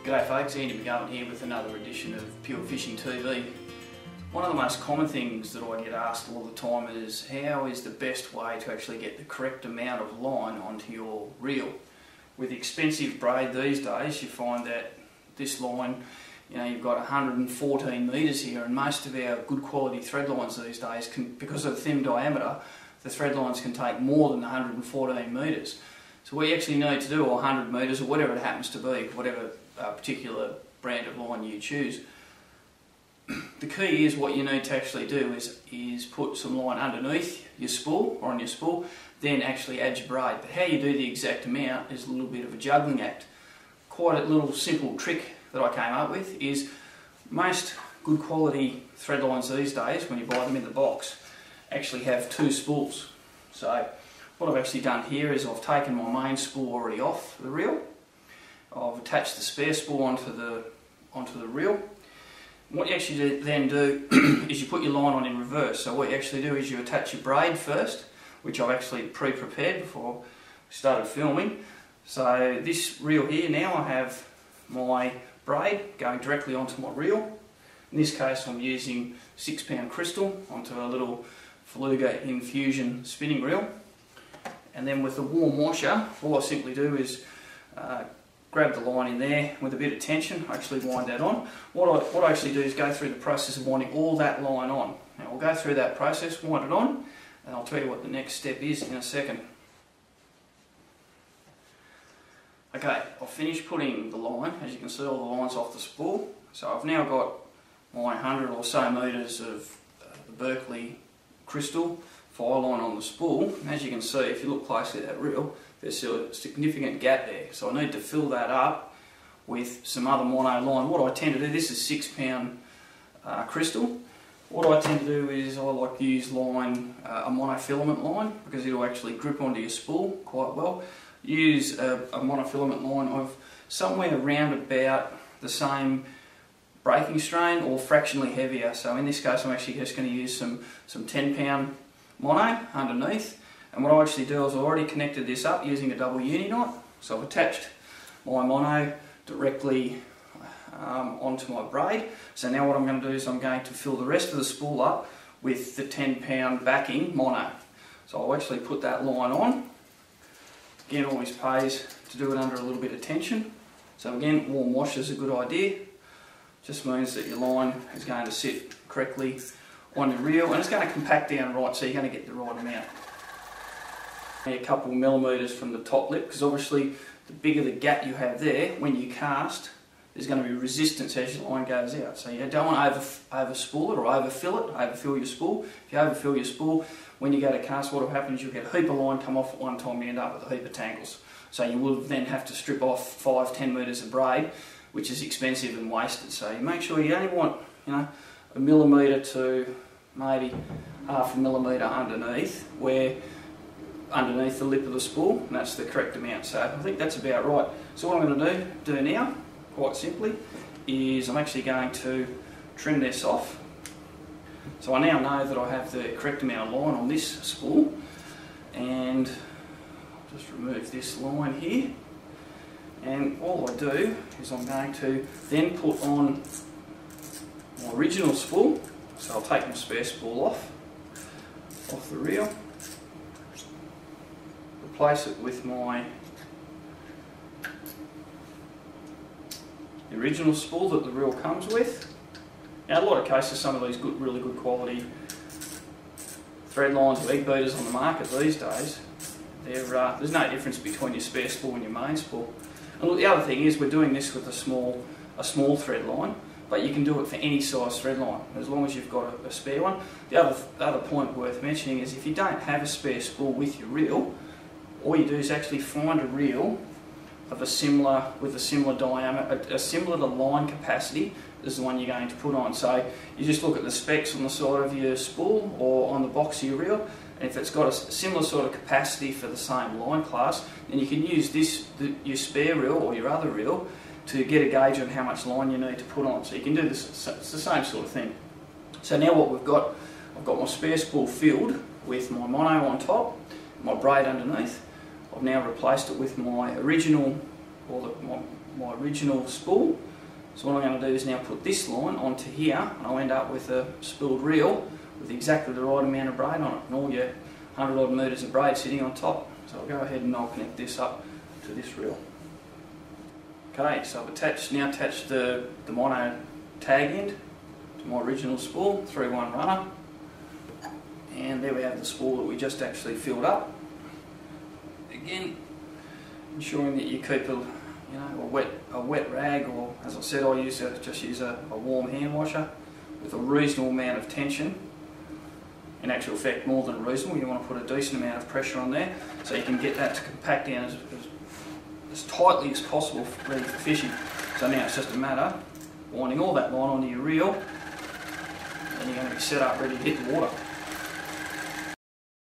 G'day folks, Andy McGovern here with another edition of Pure Fishing TV. One of the most common things that I get asked all the time is how is the best way to actually get the correct amount of line onto your reel. With expensive braid these days, you find that this line, you've got 114 metres here, and most of our good quality thread lines these days, because of the thin diameter, the thread lines can take more than 114 metres. So what you actually need to do, or 100 metres, or whatever it happens to be, whatever particular brand of line you choose, the key is what you need to actually do is put some line underneath your spool, or on your spool, then actually add your braid. But how you do the exact amount is a little bit of a juggling act. Quite a little simple trick that I came up with is most good quality thread lines these days, when you buy them in the box, actually have two spools. So what I've actually done here is I've taken my main spool already off the reel. I've attached the spare spool onto the reel. What you actually then do is you put your line on in reverse. So what you actually do is you attach your braid first, which I've actually pre-prepared before I started filming. So this reel here, now I have my braid going directly onto my reel. In this case I'm using 6-pound crystal onto a little Faluga infusion spinning reel. And then with the warm washer, all I simply do is grab the line in there with a bit of tension, actually wind that on. What I actually do is go through the process of winding all that line on. Now we'll go through that process, wind it on, and I'll tell you what the next step is in a second. Okay, I've finished putting the line. As you can see, all the lines off the spool. So I've now got my 100 or so metres of the Berkeley crystal fire line on the spool. And as you can see, if you look closely at that reel, there's a significant gap there. So I need to fill that up with some other mono line. What I tend to do, this is 6-pound crystal. What I tend to do is I like to use line, a monofilament line, because it'll actually grip onto your spool quite well. Use a monofilament line of somewhere around about the same breaking strain or fractionally heavier. So in this case I'm actually just going to use some 10-pound mono underneath. And what I actually do is I've already connected this up using a double uni knot. So I've attached my mono directly onto my braid. So now what I'm going to do is I'm going to fill the rest of the spool up with the 10-pound backing mono. So I'll actually put that line on. Again, always pays to do it under a little bit of tension. So again, warm wash is a good idea. Just means that your line is going to sit correctly on your reel, and it's going to compact down right, so you're going to get the right amount. A couple of millimetres from the top lip, because obviously the bigger the gap you have there, when you cast, there's going to be resistance as your line goes out. So you don't want to over-spool it or overfill it, overfill your spool. If you overfill your spool, when you go to cast, what will happen is you'll get a heap of line come off at one time and you end up with a heap of tangles. So you will then have to strip off 5-10 metres of braid, which is expensive and wasted. So you make sure you only want, a millimetre to maybe half a millimetre underneath the lip of the spool, and that's the correct amount. So I think that's about right. So what I'm going to do now, quite simply, is I'm actually going to trim this off. So I now know that I have the correct amount of line on this spool, and I'll just remove this line here. And all I do is I'm going to then put on my original spool. So I'll take my spare spool off the reel, replace it with my original spool that the reel comes with. Now, in a lot of cases, some of these really good quality thread lines or egg beaters on the market these days, there's no difference between your spare spool and your main spool. And look, the other thing is we're doing this with a small thread line, but you can do it for any size thread line as long as you've got a spare one. The other point worth mentioning is if you don't have a spare spool with your reel, all you do is actually find a reel with a similar diameter, a similar to line capacity as the one you're going to put on. So you just look at the specs on the side of your spool or on the box of your reel, and if it's got a similar sort of capacity for the same line class, then you can use your spare reel or your other reel to get a gauge on how much line you need to put on. So you can do this, it's the same sort of thing. So now what we've got, I've got my spare spool filled with my mono on top, my braid underneath. I've now replaced it with my original, or my original spool. So what I'm going to do is now put this line onto here, and I'll end up with a spooled reel with exactly the right amount of braid on it, and all your 100 odd metres of braid sitting on top. So I'll go ahead and I'll connect this up to this reel. Okay, so I've now attached the mono tag end to my original spool through one runner, and there we have the spool that we just actually filled up. Again, ensuring that you keep a wet rag, or as I said, I just use a warm hand washer with a reasonable amount of tension. In actual fact, more than reasonable. You want to put a decent amount of pressure on there so you can get that to compact down as tightly as possible, ready for fishing. So now it's just a matter of winding all that line onto your reel, and you're going to be set up ready to hit the water.